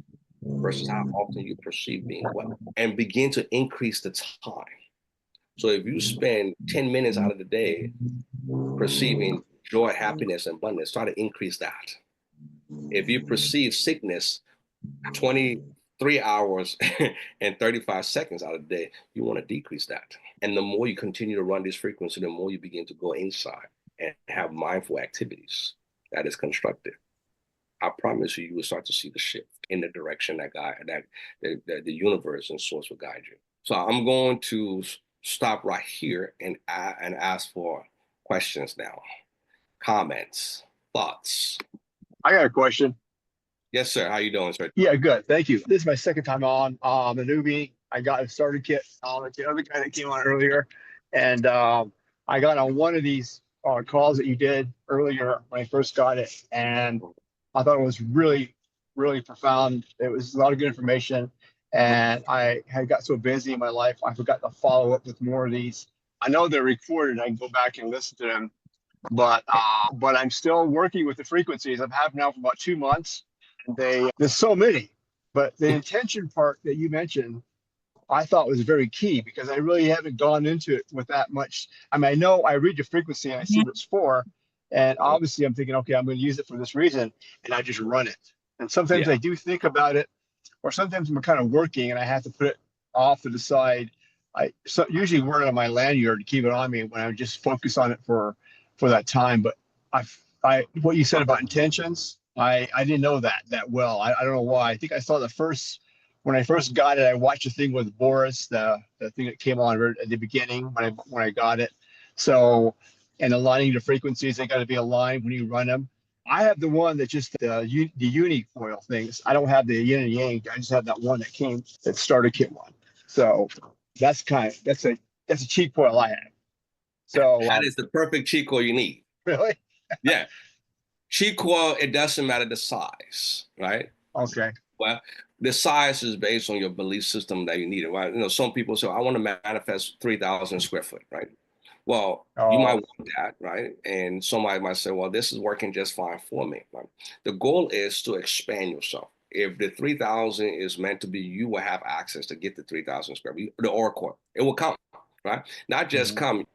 Speaker 1: versus how often you perceive being well, and begin to increase the time. So if you spend 10 minutes out of the day perceiving joy, happiness, and abundance, try to increase that. If you perceive sickness 23 hours and 35 seconds out of the day, you want to decrease that. And the more you continue to run this frequency, the more you begin to go inside and have mindful activities that is constructive. I promise you, you will start to see the shift in the direction that the universe and source will guide you. So I'm going to stop right here and ask for questions now, comments, thoughts.
Speaker 5: I got a question.
Speaker 1: Yes, sir. How you doing, sir?
Speaker 5: Yeah, good. Thank you. This is my second time on. The newbie. I got a starter kit on the other guy that came on earlier. And I got on one of these calls that you did earlier when I first got it. And I thought it was really, really profound. It was a lot of good information. And I had got so busy in my life, I forgot to follow up with more of these. I know they're recorded. I can go back and listen to them. But I'm still working with the frequencies. I've had now for about 2 months. There's so many, but the intention part that you mentioned, I thought was very key because I really haven't gone into it with that much. I mean, I know I read the frequency and I see what it's for, and obviously I'm thinking, okay, I'm going to use it for this reason, and I just run it. And sometimes I do think about it, or sometimes I'm kind of working and I have to put it off to the side. I usually wear it on my lanyard to keep it on me when I just focus on it for that time. But what you said about intentions, I didn't know that well. I don't know why. I think I saw when I first got it, I watched a thing with Boris, the thing that came on at the beginning when I got it. So, and aligning the frequencies, they got to be aligned when you run them. I have the one that just the uni coil things. I don't have the yin and yang. I just have that one that starter kit one. So that's a cheap coil I have. So
Speaker 1: that is the perfect Qi Coil you need.
Speaker 5: Really?
Speaker 1: Yeah. Qi Coil, it doesn't matter the size, right?
Speaker 5: Okay.
Speaker 1: Well, the size is based on your belief system that you need it, right? Some people say, I want to manifest 3,000 square foot, right? Well, you might
Speaker 5: Oh,
Speaker 1: want that, right? And somebody might say, well, this is working just fine for me. Right? The goal is to expand yourself. If the 3,000 is meant to be, you will have access to get the 3,000 square feet, the oracle. It will come, right? Not just come,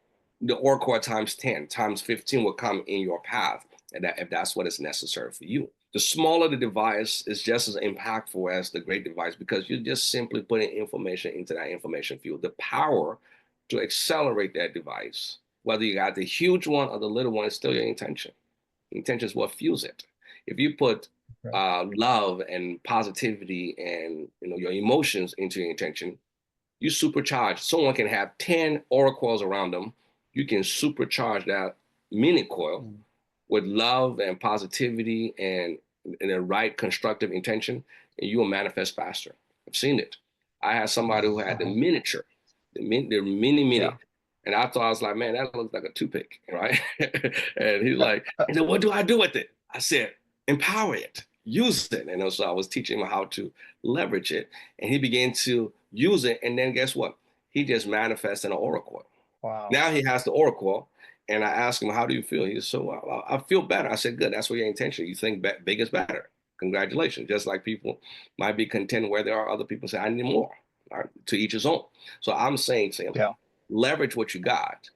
Speaker 1: the oracle times 10, times 15 will come in your path, and that, if that's what is necessary for you. The smaller the device is just as impactful as the great device because you're just simply putting information into that information field. The power to accelerate that device, whether you got the huge one or the little one, is still your intention. Intention is what fuels it. If you put love and positivity and your emotions into your intention, you supercharge. Someone can have 10 oracles around them. You can supercharge that mini coil with love and positivity and the right constructive intention, and you will manifest faster. I've seen it. I had somebody who had the miniature, the mini, and I thought, I was like, man, that looks like a toothpick, right? And he's like, what do I do with it? I said, empower it, use it. And so I was teaching him how to leverage it, and he began to use it. And then guess what? He just manifested an oracle.
Speaker 5: wow.
Speaker 1: Now he has the oracle. And I asked him, how do you feel? He said, well, I feel better. I said, good. That's what your intention. You think big is better. Congratulations. Just like people might be content where there are other people say, I need more. All right? To each his own. So I'm saying to him, leverage what you got,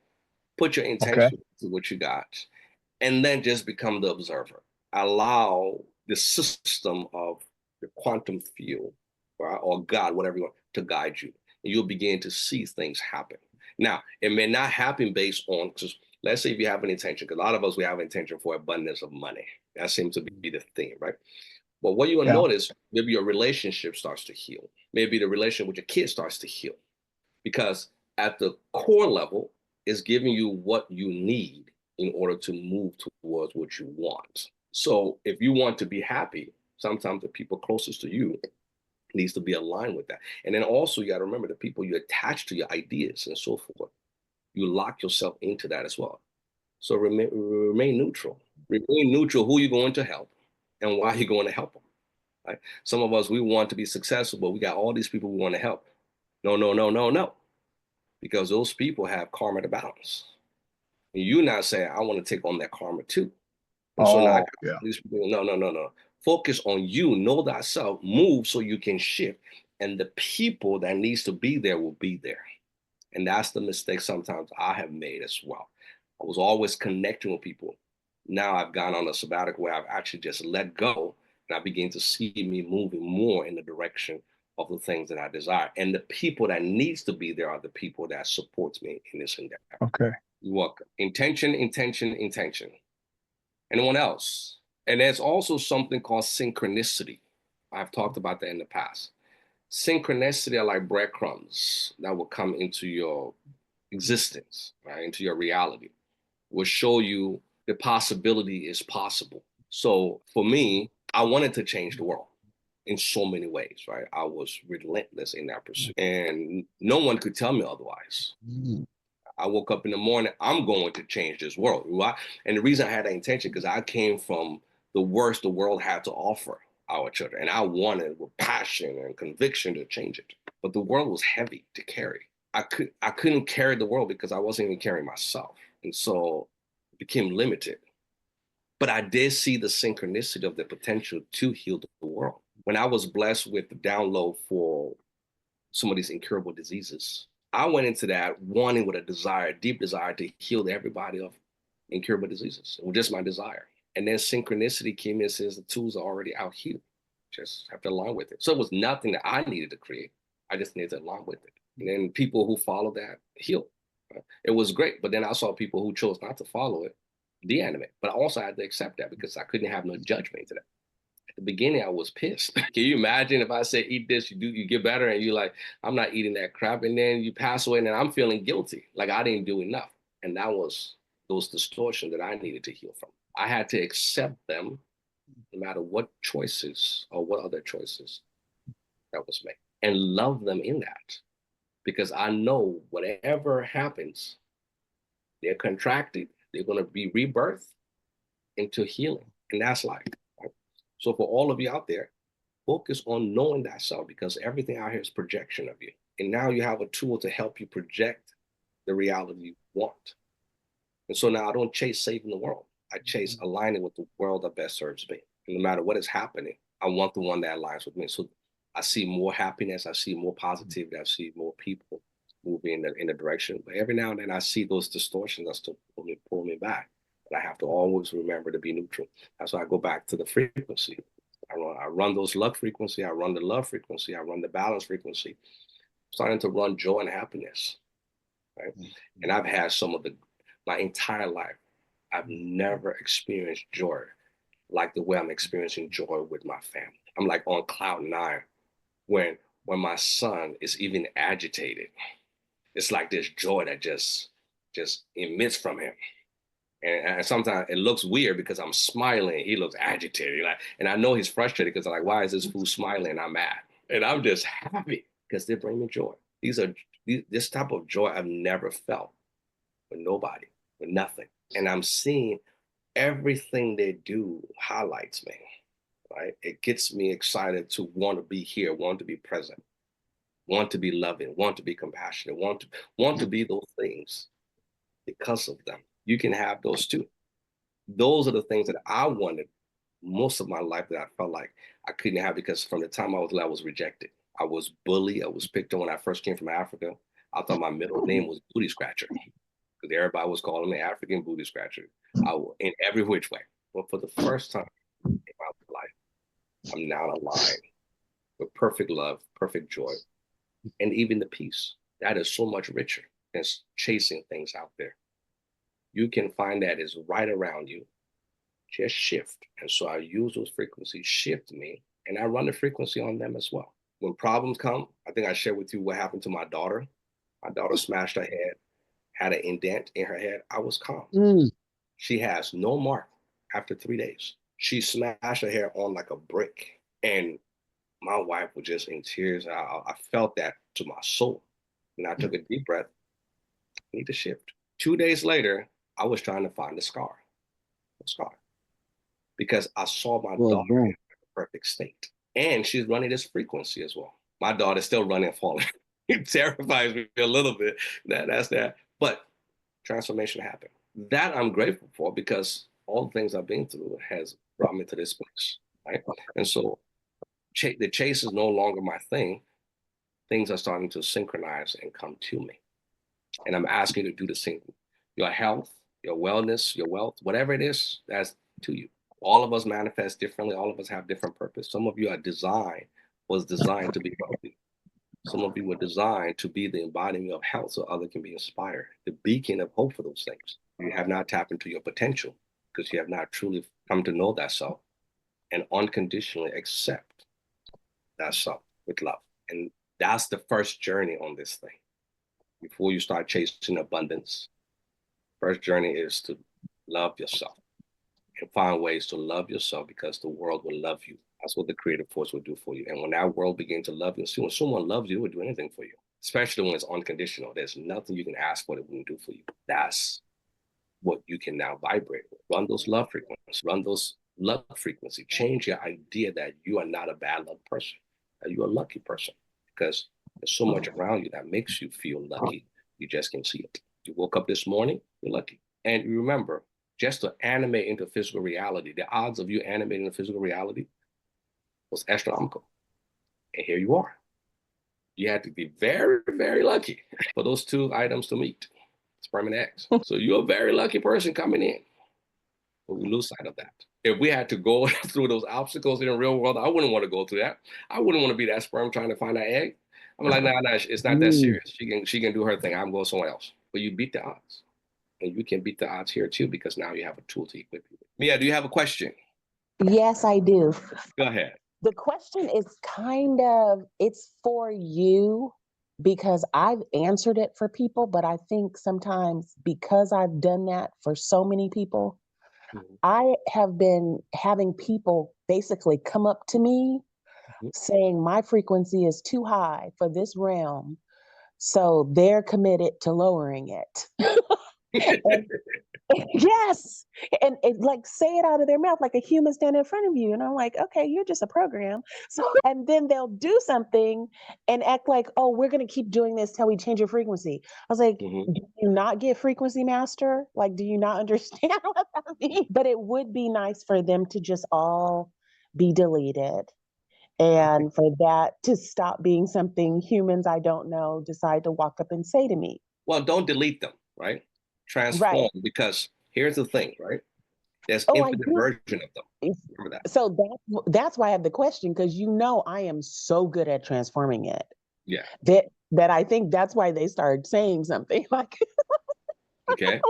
Speaker 1: put your intention to what you got, and then just become the observer. Allow the system of the quantum field, right, or God, whatever you want, to guide you. And you'll begin to see things happen. Now, it may not happen based on, just let's say if you have an intention, because a lot of us, we have intention for abundance of money. That seems to be the theme, right? But what you will notice, maybe your relationship starts to heal. Maybe the relationship with your kids starts to heal. Because at the core level, it's giving you what you need in order to move towards what you want. So if you want to be happy, sometimes the people closest to you needs to be aligned with that. And then also you got to remember the people you attach to your ideas and so forth. You lock yourself into that as well. So remain neutral. Remain neutral who you're going to help and why you're going to help them. Right? Some of us, we want to be successful, but we got all these people we want to help. No. Because those people have karma to balance. And you not saying, I want to take on that karma too. And so now these people, no. Focus on you, know thyself, move so you can shift. And the people that needs to be there will be there. And that's the mistake sometimes I have made as well. I was always connecting with people. Now I've gone on a sabbatical where I've actually just let go, and I begin to see me moving more in the direction of the things that I desire. And the people that needs to be there are the people that supports me in this endeavor.
Speaker 5: Okay.
Speaker 1: You're welcome. Intention. Anyone else? And there's also something called synchronicity. I've talked about that in the past. Synchronicity are like breadcrumbs that will come into your existence, right? Into your reality, will show you the possibility is possible. So for me, I wanted to change the world in so many ways, right? I was relentless in that pursuit, and no one could tell me otherwise. I woke up in the morning, I'm going to change this world. Right? And the reason I had that intention, because I came from the worst the world had to offer our children. And I wanted with passion and conviction to change it. But the world was heavy to carry. I couldn't carry the world because I wasn't even carrying myself. And so it became limited. But I did see the synchronicity of the potential to heal the world. When I was blessed with the download for some of these incurable diseases, I went into that wanting with a desire, deep desire to heal everybody of incurable diseases. It was just my desire. And then synchronicity came in and says the tools are already out here. Just have to align with it. So it was nothing that I needed to create. I just needed to align with it. And then people who followed that healed. It was great. But then I saw people who chose not to follow it deanimate. But I also had to accept that because I couldn't have no judgment to that. At the beginning, I was pissed. Can you imagine if I say, eat this, you get better, and you're like, I'm not eating that crap. And then you pass away, and then I'm feeling guilty, like I didn't do enough. And that was those distortions that I needed to heal from. I had to accept them no matter what choices or what other choices that was made, and love them in that. Because I know whatever happens, they're contracted, They're going to be rebirthed into healing. And that's life. Right? So for all of you out there, focus on knowing that self, because everything out here is projection of you. And now you have a tool to help you project the reality you want. And so now I don't chase saving the world. I chase aligning with the world that best serves me. And no matter what is happening, I want the one that aligns with me. So I see more happiness. I see more positivity. I see more people moving in the direction. But every now and then I see those distortions that still pull me back. But I have to always remember to be neutral. That's why I go back to the frequency. I run those luck frequency. I run the love frequency. I run the balance frequency. Starting to run joy and happiness. Right? And I've had my entire life, I've never experienced joy like the way I'm experiencing joy with my family. I'm like on cloud 9 when my son is even agitated. It's like this joy that just emits from him. And sometimes it looks weird because I'm smiling. He looks agitated. And I know he's frustrated because I'm like, why is this fool smiling? I'm mad. And I'm just happy because they bring me joy. This type of joy I've never felt with nobody, with nothing. And I'm seeing everything they do highlights me, right? It gets me excited to want to be here, want to be present, want to be loving, want to be compassionate, want to be those things because of them. You can have those too. Those are the things that I wanted most of my life that I felt like I couldn't have because from the time I was rejected. I was bullied. I was picked on when I first came from Africa. I thought my middle name was Booty Scratcher because everybody was calling me African Booty Scratcher. In every which way. But for the first time in my life, I'm now aligned with perfect love, perfect joy, and even the peace. That is so much richer than chasing things out there. You can find that is right around you. Just shift. And so I use those frequencies, shift me, and I run the frequency on them as well. When problems come, I think I shared with you what happened to my daughter. My daughter smashed her head, had an indent in her head. I was calm. She has no mark after 3 days. She smashed her hair on like a brick. And my wife was just in tears. I felt that to my soul. And I took a deep breath. I need to shift. 2 days later, I was trying to find the scar. Because I saw my daughter in a perfect state. And she's running this frequency as well. My daughter's still running and falling. It terrifies me a little bit. That's that. But transformation happened. That I'm grateful for because all the things I've been through has brought me to this place, right? And so the chase is no longer my thing. Things are starting to synchronize and come to me. And I'm asking you to do the same. Your health, your wellness, your wealth, whatever it is, that's to you. All of us manifest differently. All of us have different purpose. Some of you was designed to be wealthy. Some of you were designed to be the embodiment of health so others can be inspired, the beacon of hope for those things. You have not tapped into your potential because you have not truly come to know that self and unconditionally accept that self with love. And that's the first journey on this thing. Before you start chasing abundance, first journey is to love yourself and find ways to love yourself because the world will love you. That's what the creative force will do for you. And when that world begins to love you, see, when someone loves you, it will do anything for you, especially when it's unconditional. There's nothing you can ask for that won't do for you. That's what you can now vibrate with. Run those love frequencies, run those love frequency. Change your idea that you are not a bad luck person, that you're a lucky person, because there's so much around you that makes you feel lucky. You just can't see it. You woke up this morning, you're lucky. And remember, just to animate into physical reality, the odds of you animating into physical reality was astronomical. And here you are. You had to be very, very lucky for those two items to meet, sperm and eggs. So you're a very lucky person coming in. But we lose sight of that. If we had to go through those obstacles in the real world, I wouldn't want to go through that. I wouldn't want to be that sperm trying to find that egg. I'm like, nah, it's not that serious. She can do her thing. I'm going somewhere else. But you beat the odds. And you can beat the odds here too, because now you have a tool to equip you with. Mia, do you have a question?
Speaker 6: Yes, I do.
Speaker 1: Go ahead.
Speaker 6: The question is it's for you because I've answered it for people, but I think sometimes because I've done that for so many people, I have been having people basically come up to me saying my frequency is too high for this realm. So they're committed to lowering it. And yes. And it, like, say it out of their mouth like a human standing in front of you. And I'm like, okay, you're just a program. So, and then they'll do something and act like, oh, we're going to keep doing this till we change your frequency. I was like,
Speaker 1: Mhm.
Speaker 6: do you not get frequency master? Like, do you not understand what that means? But it would be nice for them to just all be deleted. And for that to stop being something humans I don't know decide to walk up and say to me.
Speaker 1: Well, don't delete them, right?
Speaker 6: Right.
Speaker 1: Transform, because here's the thing, right? There's
Speaker 6: Oh, I
Speaker 1: infinite
Speaker 6: do.
Speaker 1: version of them. Remember that.
Speaker 6: So that's why I have the question, because you know I am so good at transforming it
Speaker 1: Yeah.
Speaker 6: that I think that's why they started saying something like
Speaker 1: Okay.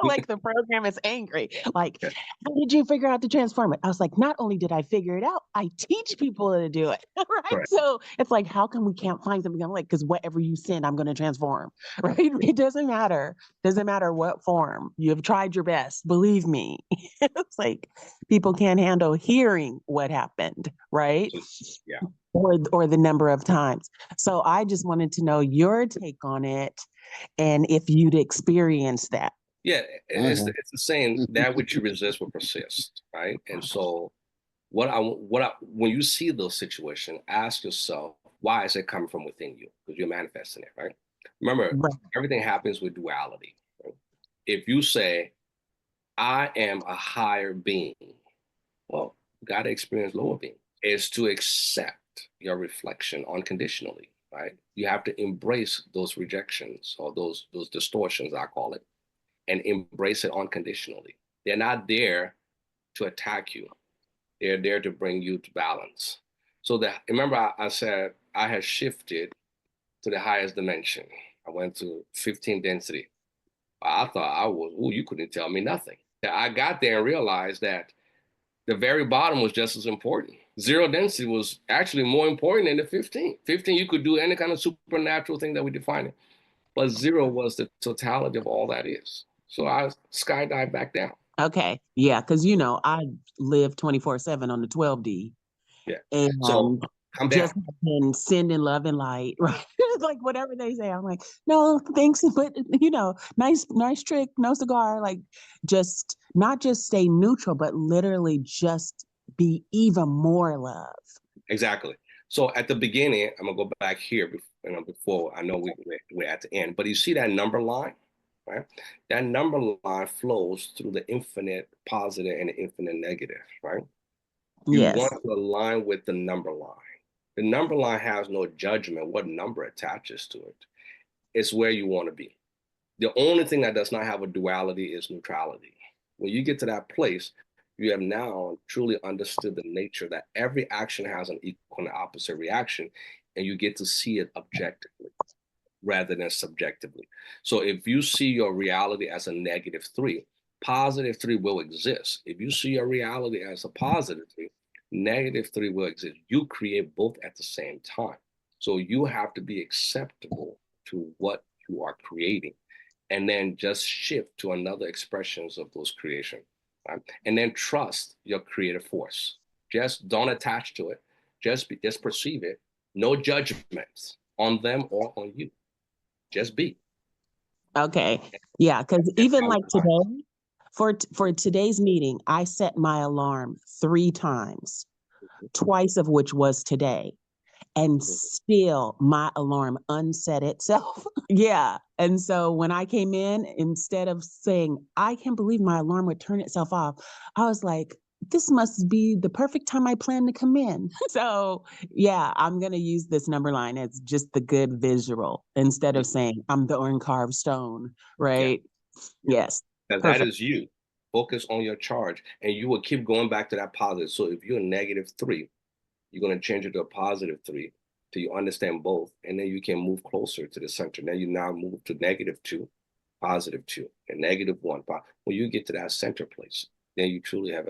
Speaker 6: like the program is angry. Like,
Speaker 1: Yeah.
Speaker 6: how did you figure out to transform it? I was like, not only did I figure it out, I teach people to do it. Right.
Speaker 1: Correct.
Speaker 6: So it's like, how come we can't find something? I'm like, because whatever you send, I'm going to transform. Right. It doesn't matter. Doesn't matter what form. You have tried your best. Believe me. It's like people can't handle hearing what happened. Right.
Speaker 1: Yeah.
Speaker 6: Or the number of times. So I just wanted to know your take on it and if you'd experienced that.
Speaker 1: Yeah. It's the saying, that which you resist will persist, right? And so when you see those situations, ask yourself, why is it coming from within you? Because you're manifesting it, right? Remember,
Speaker 6: Right.
Speaker 1: everything happens with duality. Right? If you say, I am a higher being, well, you got to experience lower being. Is to accept your reflection unconditionally, right? You have to embrace those rejections or those distortions, I call it, and embrace it unconditionally. They're not there to attack you. They're there to bring you to balance. So that, remember, I said I had shifted to the highest dimension. I went to 15 density. I thought I was, oh, you couldn't tell me nothing. I got there and realized that the very bottom was just as important. Zero density was actually more important than the 15. 15, you could do any kind of supernatural thing that we define it. But zero was the totality of all that is. So I skydived back down.
Speaker 6: Okay. Yeah. Cause you know, I live 24/7 on the 12D
Speaker 1: Yeah. So
Speaker 6: and
Speaker 1: come
Speaker 6: just
Speaker 1: down.
Speaker 6: been sending love and light, right? Like whatever they say. I'm like, no, thanks. But you know, nice trick, no cigar. Like just not just stay neutral, but literally just be even more love.
Speaker 1: Exactly. So at the beginning, I'm gonna go back here, before I know we're at the end, but you see that number line, right? That number line flows through the infinite positive and the infinite negative, right? You
Speaker 6: Yes.
Speaker 1: want to align with the number line. The number line has no judgment what number attaches to it. It's where you want to be. The only thing that does not have a duality is neutrality. When you get to that place, you have now truly understood the nature that every action has an equal and opposite reaction, and you get to see it objectively rather than subjectively. So if you see your reality as a -3, +3 will exist. If you see your reality as a +3, -3 will exist. You create both at the same time. So you have to be acceptable to what you are creating, and then just shift to another expressions of those creation, right? And then trust your creative force. Just don't attach to it. Just perceive it. No judgments on them or on you. Just be.
Speaker 6: Okay. Yeah. Cause even like today, for today's meeting, I set my alarm 3 times, twice of which was today. And still my alarm unset itself. Yeah. And so when I came in, instead of saying, I can't believe my alarm would turn itself off, I was like, this must be the perfect time I plan to come in. So yeah, I'm going to use this number line as just the good visual instead of saying I'm the uncarved stone, right?
Speaker 1: Yeah.
Speaker 6: Yes.
Speaker 1: That
Speaker 6: Perfect.
Speaker 1: is you. Focus on your charge, and you will keep going back to that positive. So if you're -3, you're going to change it to a +3 till you understand both, and then you can move closer to the center. Then you now move to -2, +2, and -1. When you get to that center place, then you truly have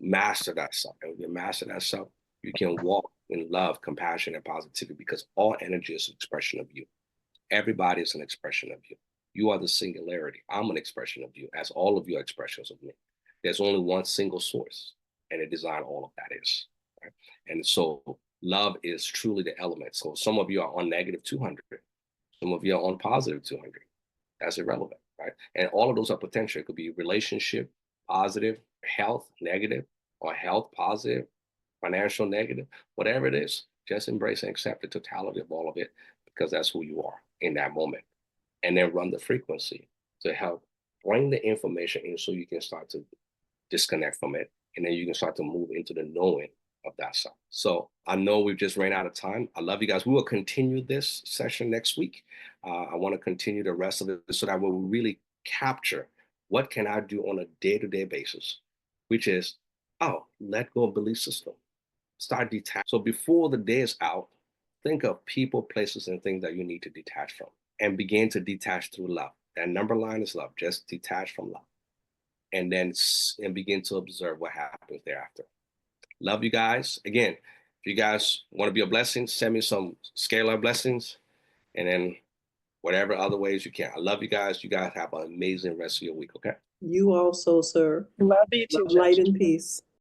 Speaker 1: mastered that self. And when you master that self, you can walk in love, compassion, and positivity, because all energy is an expression of you. Everybody is an expression of you. You are the singularity. I'm an expression of you, as all of you are expressions of me. There's only one single source, and it designed all of that is. Right? And so love is truly the element. So some of you are on -200, some of you are on +200. That's irrelevant. right? And all of those are potential. It could be relationship, positive, health, negative, or health, positive, financial, negative, whatever it is, just embrace and accept the totality of all of it because that's who you are in that moment. And then run the frequency to help bring the information in so you can start to disconnect from it. And then you can start to move into the knowing of that stuff. So I know we've just ran out of time. I love you guys. We will continue this session next week. I want to continue the rest of it so that we'll really capture what can I do on a day-to-day basis, which is, oh, let go of belief system. Start detach. So before the day is out, think of people, places, and things that you need to detach from and begin to detach through love. That number line is love. Just detach from love. And then begin to observe what happens thereafter. Love you guys. Again, if you guys want to be a blessing, send me some scalar blessings and then whatever other ways you can. I love you guys. You guys have an amazing rest of your week, okay?
Speaker 3: You also, sir.
Speaker 6: Love you too,
Speaker 3: Love, light,
Speaker 6: Jossie.
Speaker 3: and peace.